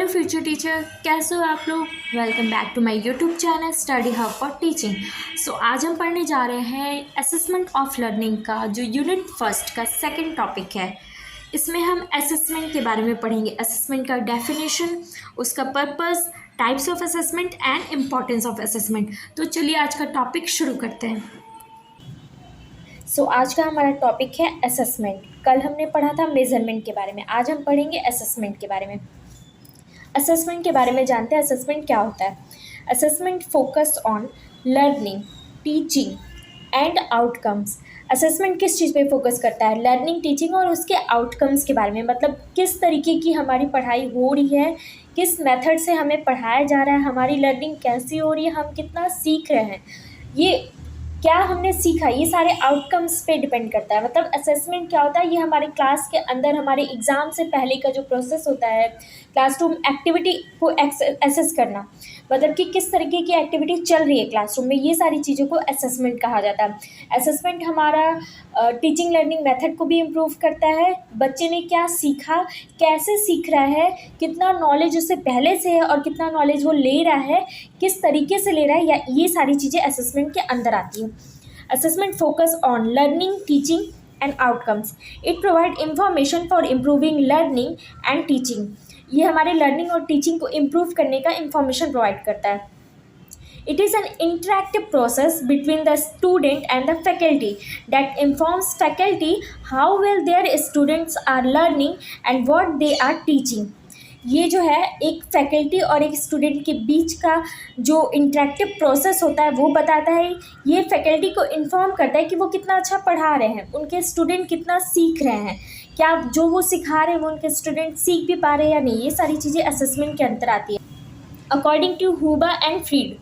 Hello future teacher, कैसे हो आप लोग। Welcome back to my YouTube channel study hub for teaching. So आज हम पढ़ने जा रहे हैं असेसमेंट ऑफ लर्निंग का जो यूनिट फर्स्ट का सेकंड टॉपिक है। इसमें हम असेसमेंट के बारे में पढ़ेंगे, असेसमेंट का डेफिनेशन, उसका purpose, types of assessment and importance of assessment. तो चलिए आज का टॉपिक शुरू करते हैं। आज का हमारा टॉपिक है असेसमेंट। कल हमने पढ़ा था मेजरमेंट के बारे में, आज हम पढ़ेंगे असेसमेंट के बारे में। असेसमेंट के बारे में जानते हैं, असेसमेंट क्या होता है। Assessment focus on learning, teaching and outcomes. Assessment किस चीज़ पे फोकस करता है, लर्निंग, टीचिंग और उसके आउटकम्स के बारे में, मतलब किस तरीके की हमारी पढ़ाई हो रही है, किस मेथड से हमें पढ़ाया जा रहा है, हमारी लर्निंग कैसी हो रही है, हम कितना सीख रहे हैं, ये क्या हमने सीखा, ये सारे आउटकम्स पे डिपेंड करता है। मतलब असेसमेंट क्या होता है, ये हमारे क्लास के अंदर हमारे एग्ज़ाम से पहले का जो प्रोसेस होता है, क्लासरूम एक्टिविटी को एसेस करना, मतलब कि किस तरीके की एक्टिविटी चल रही है क्लासरूम में, ये सारी चीज़ों को असेसमेंट कहा जाता है। असेसमेंट हमारा टीचिंग लर्निंग मेथड को भी इम्प्रूव करता है, बच्चे ने क्या सीखा, कैसे सीख रहा है, कितना नॉलेज उससे पहले से है और कितना नॉलेज वो ले रहा है, किस तरीके से ले रहा है, या ये सारी चीज़ें असेसमेंट के अंदर आती हैं। Assessment focus on learning, teaching and outcomes. It provide information for improving learning and teaching. ये हमारे लर्निंग और टीचिंग को इम्प्रूव करने का इंफॉर्मेशन प्रोवाइड करता है। It is an interactive process between the student and the faculty that informs faculty how well their students are learning and what they are teaching. ये जो है एक फैकल्टी और एक स्टूडेंट के बीच का जो इंटरेक्टिव प्रोसेस होता है वो बताता है। ये फैकल्टी को इन्फॉर्म करता है कि वो कितना अच्छा पढ़ा रहे हैं, उनके स्टूडेंट कितना सीख रहे हैं, क्या जो वो सिखा रहे हैं वो उनके स्टूडेंट सीख भी पा रहे हैं या नहीं, ये सारी चीज़ें असेसमेंट के अंदर आती है। अकॉर्डिंग टू हुबा एंड फ्रीड,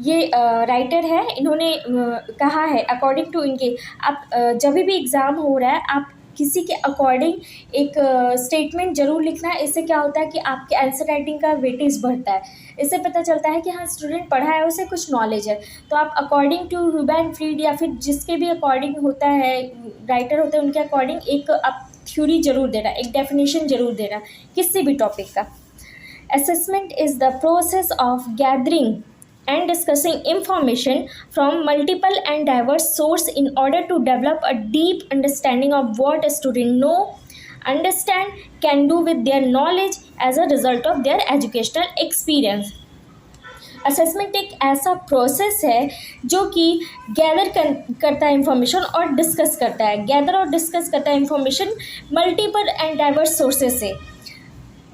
ये राइटर है, इन्होंने कहा है अकॉर्डिंग टू इनके, आप जब भी एग्ज़ाम हो रहा है आप किसी के अकॉर्डिंग एक स्टेटमेंट ज़रूर लिखना है। इससे क्या होता है कि आपके आंसर राइटिंग का वेटेज बढ़ता है, इससे पता चलता है कि हाँ स्टूडेंट पढ़ा है, उसे कुछ नॉलेज है। तो आप अकॉर्डिंग टू हुबा एंड फ्रीड या फिर जिसके भी अकॉर्डिंग होता है, राइटर होते हैं उनके अकॉर्डिंग एक आप थ्योरी ज़रूर देना, एक डेफिनेशन ज़रूर देना किसी भी टॉपिक का। Assessment is the process of gathering and discussing information from multiple and diverse sources in order to develop a deep understanding of what a student know, understand, can do with their knowledge as a result of their educational experience. Assessment एक ऐसा process है जो कि gather करता है information और discuss करता है, गैदर और डिस्कस करता है information multiple and diverse sources से,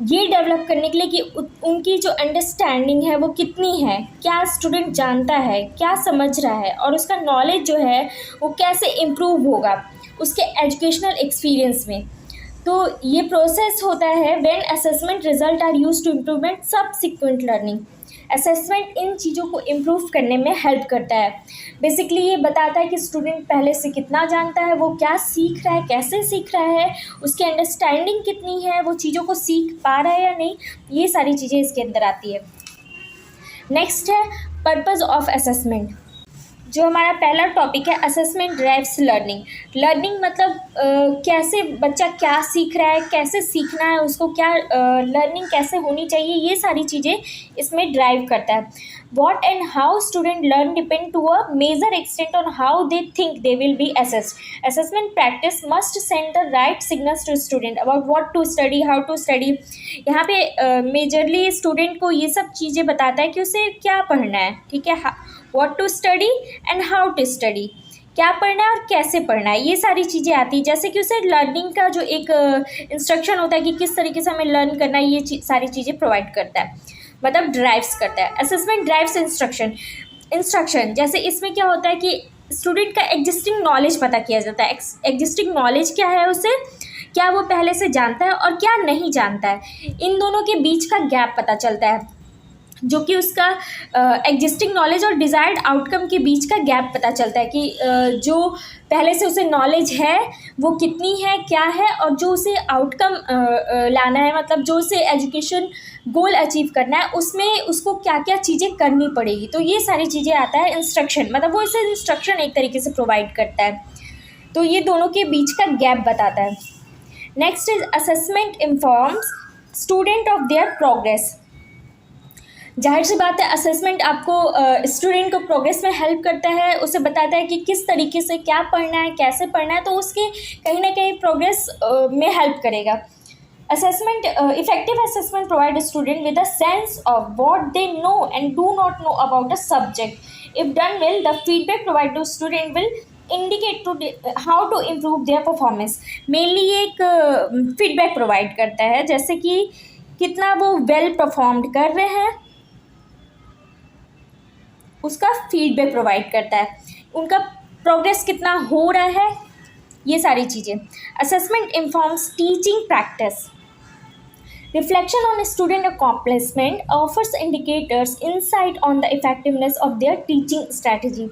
ये डेवलप करने के लिए कि उनकी जो अंडरस्टैंडिंग है वो कितनी है, क्या स्टूडेंट जानता है, क्या समझ रहा है, और उसका नॉलेज जो है वो कैसे इम्प्रूव होगा उसके एजुकेशनल एक्सपीरियंस में। तो ये प्रोसेस होता है when assessment result are used to improvement subsequent learning. Assessment इन चीज़ों को इम्प्रूव करने में हेल्प करता है। बेसिकली ये बताता है कि स्टूडेंट पहले से कितना जानता है, वो क्या सीख रहा है, कैसे सीख रहा है, उसकी अंडरस्टैंडिंग कितनी है, वो चीज़ों को सीख पा रहा है या नहीं, ये सारी चीज़ें इसके अंदर आती है। नेक्स्ट है पर्पस ऑफ असेसमेंट। जो हमारा पहला टॉपिक है, असेसमेंट ड्राइव्स लर्निंग। लर्निंग मतलब कैसे बच्चा क्या सीख रहा है, कैसे सीखना है उसको, क्या लर्निंग कैसे होनी चाहिए, ये सारी चीज़ें इसमें ड्राइव करता है। What and how student learn depend to a major extent on how they think they will be assessed. Assessment practice must send the right signals to student about what to study, how to study. यहाँ पे majorly student को ये सब चीज़ें बताता है कि उसे क्या पढ़ना है, ठीक है, what to study and how to study, क्या पढ़ना है और कैसे पढ़ना है, ये सारी चीज़ें आती हैं। जैसे कि उसे लर्निंग का जो एक इंस्ट्रक्शन होता है कि किस तरीके से हमें लर्न करना है, ये सारी चीज़ें प्रोवाइड करता है, मतलब ड्राइव्स करता है। असेसमेंट ड्राइव्स इंस्ट्रक्शन जैसे इसमें क्या होता है कि स्टूडेंट का एग्जिस्टिंग नॉलेज पता किया जाता है। एग्जिस्टिंग नॉलेज क्या है, उसे क्या वो पहले से जानता है और क्या नहीं जानता है, इन दोनों के बीच का गैप पता चलता है, जो कि उसका एग्जिस्टिंग नॉलेज और डिज़ायर्ड आउटकम के बीच का गैप पता चलता है कि जो पहले से उसे नॉलेज है वो कितनी है, क्या है, और जो उसे आउटकम लाना है, मतलब जो उसे एजुकेशन गोल अचीव करना है, उसमें उसको क्या क्या चीज़ें करनी पड़ेगी। तो ये सारी चीज़ें आता है इंस्ट्रक्शन, मतलब वो इसे इंस्ट्रक्शन एक तरीके से प्रोवाइड करता है, तो ये दोनों के बीच का गैप बताता है। Next is assessment informs student of their progress. जाहिर सी बात है, असेसमेंट आपको स्टूडेंट को प्रोग्रेस में हेल्प करता है, उसे बताता है कि किस तरीके से क्या पढ़ना है, कैसे पढ़ना है, तो उसके कहीं ना कहीं प्रोग्रेस में हेल्प करेगा। Assessment, effective assessment provide a student with a sense of what they know and do not know about a subject. If done well, the feedback provided to student will indicate to how to improve their performance. Mainly ये एक feedback provide करता है, जैसे कि कितना वो well performed कर रहे हैं, उसका फीडबैक प्रोवाइड करता है, उनका प्रोग्रेस कितना हो रहा है, ये सारी चीज़ें। Assessment informs teaching practice. Reflection on student accomplishment offers indicators insight on the effectiveness of their teaching strategy.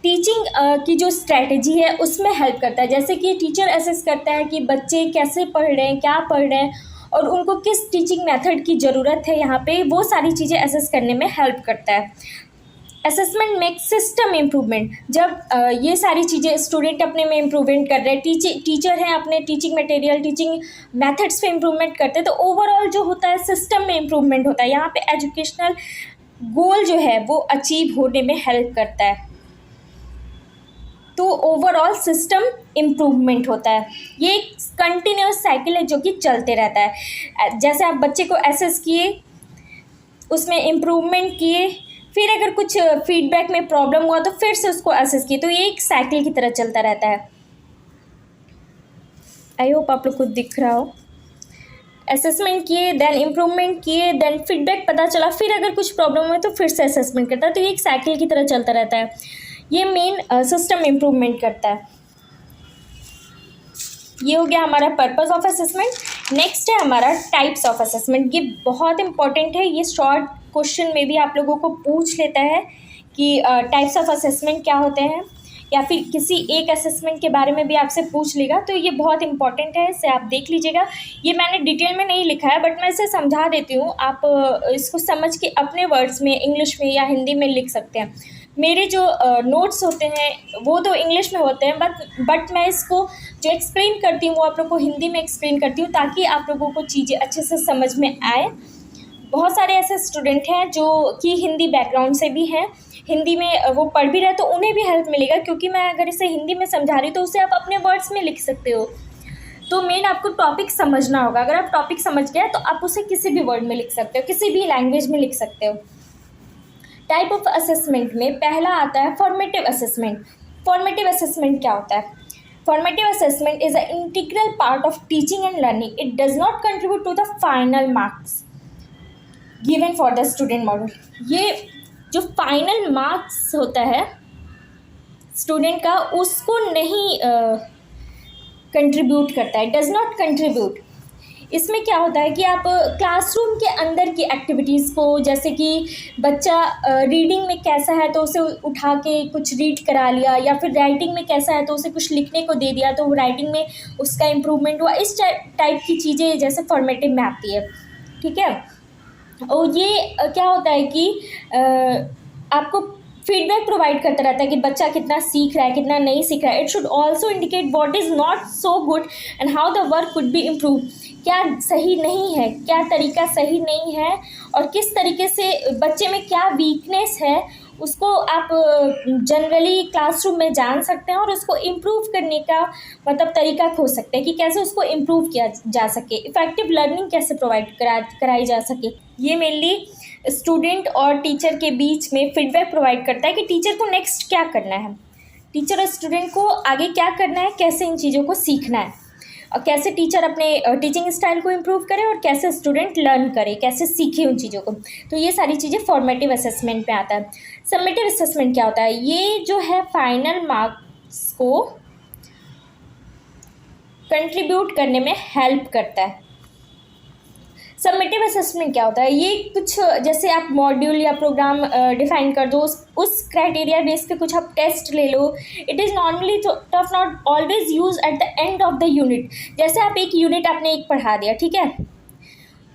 Teaching की जो स्ट्रैटेजी है उसमें हेल्प करता है, जैसे कि टीचर असेस करता है कि बच्चे कैसे पढ़ रहे हैं, क्या पढ़ रहे हैं, और उनको किस टीचिंग मेथड की ज़रूरत है, यहाँ पे वो सारी चीज़ें असेस करने में हेल्प करता है। Assessment make system improvement. जब ये सारी चीज़ें स्टूडेंट अपने में इम्प्रूवमेंट कर रहे हैं, टीचर हैं अपने टीचिंग मटेरियल, टीचिंग मेथड्स पे इम्प्रूवमेंट करते हैं, तो ओवरऑल जो होता है सिस्टम में इम्प्रूवमेंट होता है। यहाँ पे एजुकेशनल गोल जो है वो अचीव होने में हेल्प करता है, तो ओवरऑल सिस्टम इम्प्रूवमेंट होता है। ये एक कंटिन्यूस साइकिल है जो कि चलते रहता है। जैसे आप बच्चे को एसेस किए, उसमें इम्प्रूवमेंट किए, फिर अगर कुछ फीडबैक में प्रॉब्लम हुआ तो फिर से उसको असेस किए, तो ये एक साइकिल की तरह चलता रहता है। आई होप आप लोग को दिख रहा हो। असेसमेंट किए, देन इम्प्रूवमेंट किए, देन फीडबैक पता चला, फिर अगर कुछ प्रॉब्लम हुई तो फिर से असेसमेंट करता है, तो ये एक साइकिल की तरह चलता रहता है। ये मेन सिस्टम इम्प्रूवमेंट करता है। ये हो गया हमारा पर्पस ऑफ असेसमेंट। नेक्स्ट है हमारा टाइप्स ऑफ असेसमेंट। ये बहुत इंपॉर्टेंट है, ये शॉर्ट क्वेश्चन में भी आप लोगों को पूछ लेता है कि टाइप्स ऑफ असेसमेंट क्या होते हैं, या फिर किसी एक असेसमेंट के बारे में भी आपसे पूछ लेगा, तो ये बहुत इंपॉर्टेंट है, इसे आप देख लीजिएगा। ये मैंने डिटेल में नहीं लिखा है, बट मैं इसे समझा देती हूँ, आप इसको समझ के अपने वर्ड्स में इंग्लिश में या हिंदी में लिख सकते हैं। मेरे जो नोट्स होते हैं वो तो इंग्लिश में होते हैं, बट मैं इसको जो एक्सप्लेन करती हूँ वो आप लोग को हिंदी में एक्सप्लेन करती हूँ, ताकि आप लोगों को चीज़ें अच्छे से समझ में आए। बहुत सारे ऐसे स्टूडेंट हैं जो कि हिंदी बैकग्राउंड से भी हैं, हिंदी में वो पढ़ भी रहे, तो उन्हें भी हेल्प मिलेगा, क्योंकि मैं अगर इसे हिंदी में समझा रही हूँ तो उसे आप अपने वर्ड्स में लिख सकते हो। तो मेन आपको टॉपिक समझना होगा। अगर आप टॉपिक समझ गए तो आप उसे किसी भी वर्ड में लिख सकते हो, किसी भी लैंग्वेज में लिख सकते हो। टाइप ऑफ असेसमेंट में पहला आता है फॉर्मेटिव असेसमेंट। फॉर्मेटिव असेसमेंट क्या होता है? Formative assessment is a integral part of teaching and learning. It does not contribute to the final marks given for the student module. ये जो फाइनल मार्क्स होता है स्टूडेंट का, उसको नहीं कंट्रीब्यूट करता है, डज नॉट कंट्रीब्यूट। इसमें क्या होता है कि आप क्लासरूम के अंदर की एक्टिविटीज़ को, जैसे कि बच्चा रीडिंग में कैसा है तो उसे उठा के कुछ रीड करा लिया, या फिर राइटिंग में कैसा है तो उसे कुछ लिखने को दे दिया, तो राइटिंग में उसका इम्प्रूवमेंट हुआ, इस टाइप की चीज़ें जैसे फॉर्मेटिव में आती है। ठीक है, और ये क्या होता है कि आपको फीडबैक प्रोवाइड करता रहता है कि बच्चा कितना सीख रहा है, कितना नहीं सीख रहा है। It should also indicate what is not so good and how the work could be improve. क्या सही नहीं है, क्या तरीका सही नहीं है, और किस तरीके से बच्चे में क्या वीकनेस है, उसको आप जनरली क्लासरूम में जान सकते हैं, और उसको इम्प्रूव करने का मतलब तरीका खोज सकते हैं कि कैसे उसको इम्प्रूव किया जा सके, इफ़ेक्टिव लर्निंग कैसे प्रोवाइड कराई जा सके। ये मेनली स्टूडेंट और टीचर के बीच में फीडबैक प्रोवाइड करता है कि टीचर को नेक्स्ट क्या करना है, टीचर और स्टूडेंट को आगे क्या करना है, कैसे इन चीज़ों को सीखना है, और कैसे टीचर अपने टीचिंग स्टाइल को इम्प्रूव करे, और कैसे स्टूडेंट लर्न करे, कैसे सीखे उन चीज़ों को। तो ये सारी चीज़ें फॉर्मेटिव असेसमेंट में आता है। समेटिव असेसमेंट क्या होता है? ये जो है फाइनल मार्क्स को कंट्रीब्यूट करने में हेल्प करता है। समेटिव असेसमेंट क्या होता है? ये कुछ जैसे आप मॉड्यूल या प्रोग्राम डिफाइन कर दो, उस क्राइटेरिया बेस पे कुछ आप टेस्ट ले लो। It is normally tough not always use at the end of the unit. जैसे आप एक यूनिट आपने एक पढ़ा दिया, ठीक है,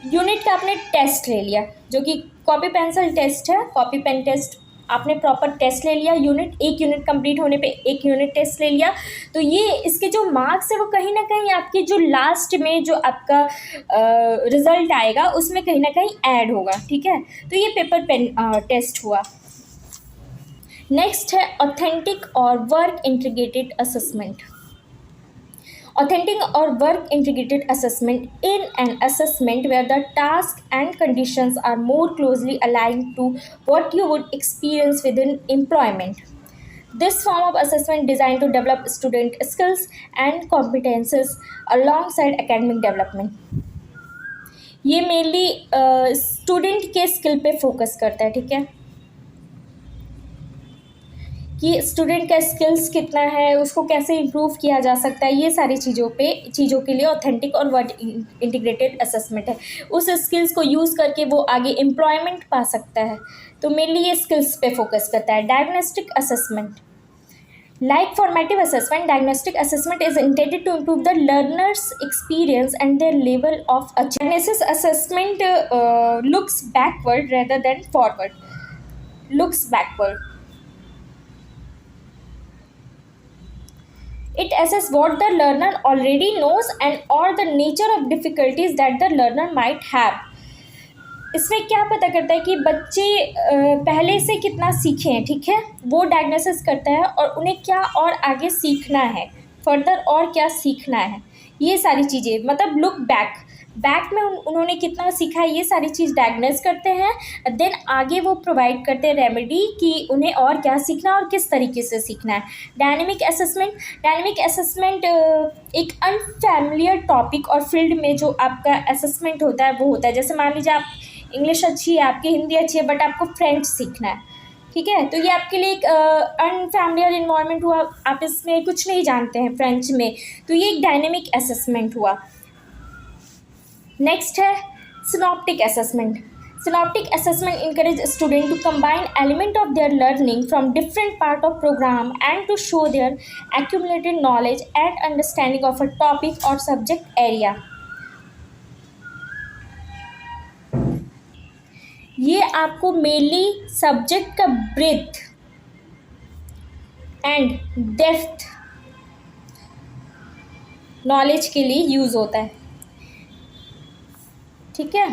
यूनिट का आपने टेस्ट ले लिया जो कि कॉपी पेंसिल टेस्ट है, कॉपी पेन टेस्ट आपने प्रॉपर टेस्ट ले लिया, एक यूनिट कंप्लीट होने पे एक यूनिट टेस्ट ले लिया, तो ये इसके जो मार्क्स है वो कहीं ना कहीं आपके जो लास्ट में जो आपका रिज़ल्ट आएगा उसमें कहीं ना कहीं ऐड होगा, ठीक है। तो ये पेपर पेन टेस्ट हुआ। नेक्स्ट है ऑथेंटिक और work integrated assessment. Authentic or work integrated assessment in an assessment where the task and conditions are more closely aligned to what you would experience within employment. This form of assessment designed to develop student skills and competences alongside academic development. ये mainly student के skill पे focus करता है, ठीक है, कि student का skills कितना है, उसको कैसे इम्प्रूव किया जा सकता है, ये सारी चीज़ों के लिए ऑथेंटिक और वर्क इंटीग्रेटेड असेसमेंट है। उस स्किल्स को यूज़ करके वो आगे एम्प्लॉयमेंट पा सकता है, तो मेनली ये स्किल्स पे फोकस करता है। Diagnostic assessment, like formative assessment, diagnostic assessment is intended to improve the learner's experience and their level of achievement. Diagnosis assessment looks backward rather than forward. Looks backward. It assesses what the learner already knows and or the nature of difficulties that the learner might have. इसमें क्या पता करता है कि बच्चे पहले से कितना सीखे हैं, ठीक है, वो डायग्नोसिस करता है और उन्हें क्या और आगे सीखना है, फर्दर और क्या सीखना है, ये सारी चीज़ें, मतलब लुक बैक में उन्होंने कितना सीखा है, ये सारी चीज़ डायग्नोस करते हैं। देन आगे वो प्रोवाइड करते हैं रेमेडी कि उन्हें और क्या सीखना और किस तरीके से सीखना है। डायनेमिक असेसमेंट एक अनफैमिलियर टॉपिक और फील्ड में जो आपका असेसमेंट होता है वो होता है, जैसे मान लीजिए आप इंग्लिश अच्छी है, आपकी हिंदी अच्छी है, बट आपको फ्रेंच सीखना है, ठीक है, तो ये आपके लिए एक अनफैमिलियर इन्वायरमेंट हुआ, आप इसमें कुछ नहीं जानते हैं फ्रेंच में, तो ये एक डायनेमिक असेसमेंट हुआ। नेक्स्ट है synoptic assessment. Synoptic assessment encourages students to combine elements of their learning from different parts of program and to show their accumulated knowledge and understanding of a topic or subject area. ये आपको mainly subject का breath and depth knowledge के लिए use होता है, ठीक है।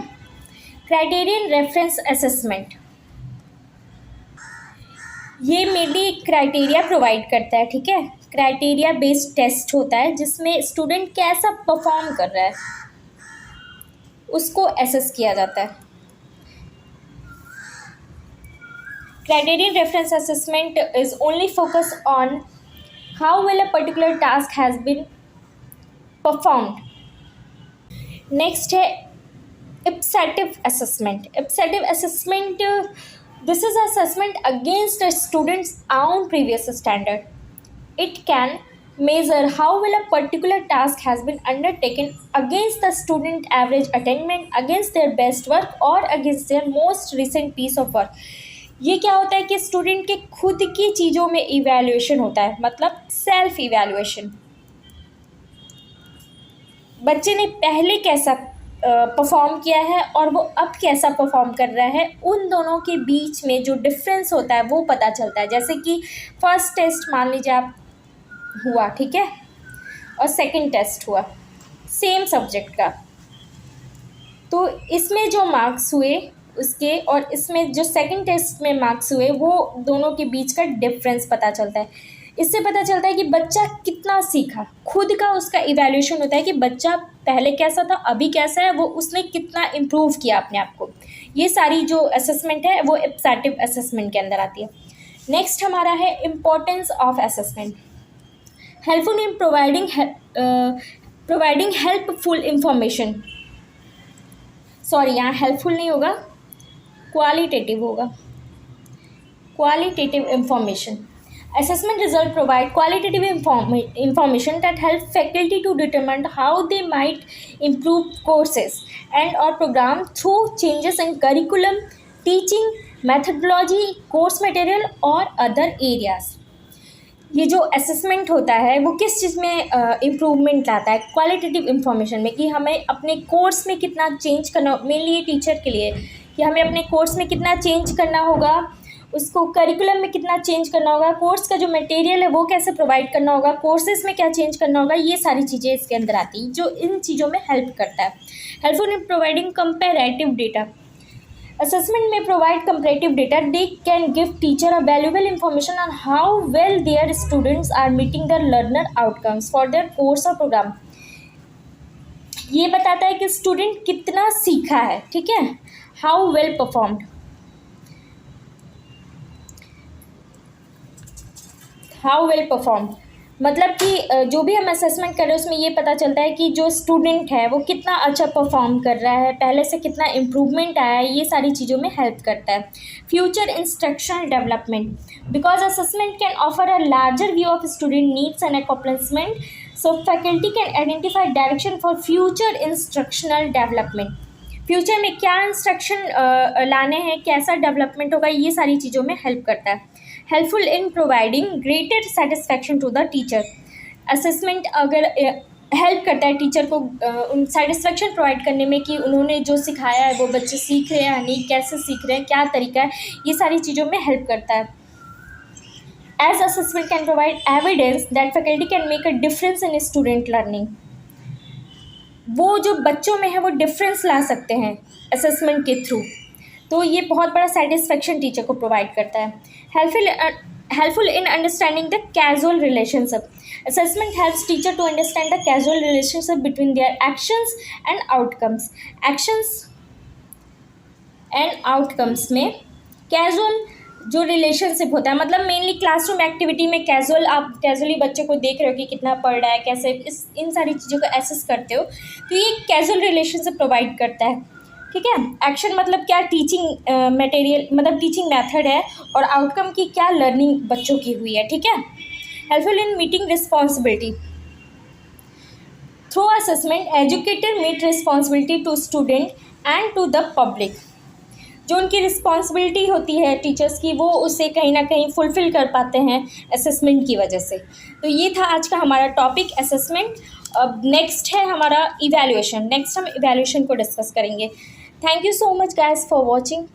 Criterion reference assessment, ये मेनली क्राइटेरिया प्रोवाइड करता है, ठीक है, क्राइटेरिया बेस्ड टेस्ट होता है जिसमें स्टूडेंट कैसा परफॉर्म कर रहा है उसको एसेस किया जाता है। Criterion reference assessment is only focused on how well a particular task has been performed. Next है ipsative assessment. Ipsative assessment, this is assessment against a student's own previous standard. It can measure how well a particular task has been undertaken against the student average attainment, against their best work or against their most recent piece of work. ये क्या होता है कि student के खुद की चीज़ों में इवैल्यूएशन होता है, मतलब सेल्फ इवैल्यूएशन। बच्चे ने पहले कैसा परफॉर्म किया है और वो अब कैसा परफॉर्म कर रहा है, उन दोनों के बीच में जो डिफरेंस होता है वो पता चलता है। जैसे कि फर्स्ट टेस्ट मान लीजिए आप हुआ, ठीक है, और सेकंड टेस्ट हुआ सेम सब्जेक्ट का, तो इसमें जो मार्क्स हुए उसके और इसमें जो सेकंड टेस्ट में मार्क्स हुए वो दोनों के बीच का डिफरेंस पता चलता है। इससे पता चलता है कि बच्चा कितना सीखा, खुद का उसका इवैल्यूएशन होता है कि बच्चा पहले कैसा था अभी कैसा है, वो उसने कितना इम्प्रूव किया अपने आप को। ये सारी जो असेसमेंट है वो ipsative असेसमेंट के अंदर आती है। नेक्स्ट हमारा है importance of assessment. Helpful in providing helpful information, sorry यहाँ हेल्पफुल नहीं होगा, क्वालिटेटिव होगा, qualitative information. Assessment results provide qualitative information that help faculty to determine how they might improve courses and or program through changes in curriculum, teaching, methodology, course material और other areas. ये जो assessment होता है वो किस चीज़ में improvement लाता है, क्वालिटेटिव इंफॉर्मेशन में, कि हमें अपने कोर्स में कितना चेंज करना, मेनली टीचर के लिए, कि हमें अपने कोर्स में कितना चेंज करना होगा, उसको करिकुलम में कितना चेंज करना होगा, कोर्स का जो मटेरियल है वो कैसे प्रोवाइड करना होगा, कोर्सेज में क्या चेंज करना होगा, ये सारी चीज़ें इसके अंदर आती हैं जो इन चीज़ों में हेल्प करता है। Helpful in providing comparative data. Assessment may provide comparative data. They can give teacher a valuable information on how well their students are meeting their learner outcomes for their course or program. ये बताता है कि student कितना सीखा है, ठीक है, how well performed, how well performed मतलब कि जो भी हम असेसमेंट कर रहे हैं उसमें ये पता चलता है कि जो स्टूडेंट है वो कितना अच्छा परफॉर्म कर रहा है, पहले से कितना इम्प्रूवमेंट आया है, ये सारी चीज़ों में हेल्प करता है। Future instructional development, because assessment can offer a larger view of student needs and accomplishment, so faculty can identify direction for future instructional development. Future में क्या इंस्ट्रक्शन लाने हैं, कैसा डेवलपमेंट होगा, ये सारी चीज़ों में हेल्प करता है। Helpful in providing greater satisfaction to the teacher. Assessment अगर हेल्प करता है टीचर को उन सेटिस्फैक्शन प्रोवाइड करने में कि उन्होंने जो सिखाया है वो बच्चे सीख रहे हैं या नहीं, कैसे सीख रहे हैं, क्या तरीका है, ये सारी चीज़ों में हेल्प करता है। As assessment can provide evidence that faculty can make a difference in student learning. वो जो बच्चों में है वो डिफरेंस ला सकते हैं असेसमेंट के थ्रू, तो ये बहुत बड़ा सेटिस्फेक्शन टीचर को प्रोवाइड करता है। Helpful in understanding the casual relationship. Assessment helps teacher to understand the casual relationship between their actions and outcomes. Actions and outcomes में कैजुअल जो रिलेशनशिप होता है, मतलब मेनली क्लासरूम एक्टिविटी में कैजुअल, आप कैजुअली बच्चे को देख रहे हो कि कितना पढ़ रहा है, कैसे इन सारी चीज़ों को एसेस करते हो, तो ये कैजुअल रिलेशनशिप प्रोवाइड करता है, ठीक है। एक्शन मतलब क्या, टीचिंग मटेरियल मतलब टीचिंग मेथड है, और आउटकम की क्या, लर्निंग बच्चों की हुई है, ठीक है। Helpful in meeting responsibility. Through assessment educator meet responsibility to student and to the public. जो उनकी रिस्पॉन्सिबिलिटी होती है टीचर्स की, वो उसे कहीं ना कहीं फुलफ़िल कर पाते हैं असेसमेंट की वजह से। तो ये था आज का हमारा टॉपिक असेसमेंट। अब नेक्स्ट है हमारा इवैल्यूएशन। नेक्स्ट हम इवैल्यूएशन को डिस्कस करेंगे। Thank you so much guys for watching.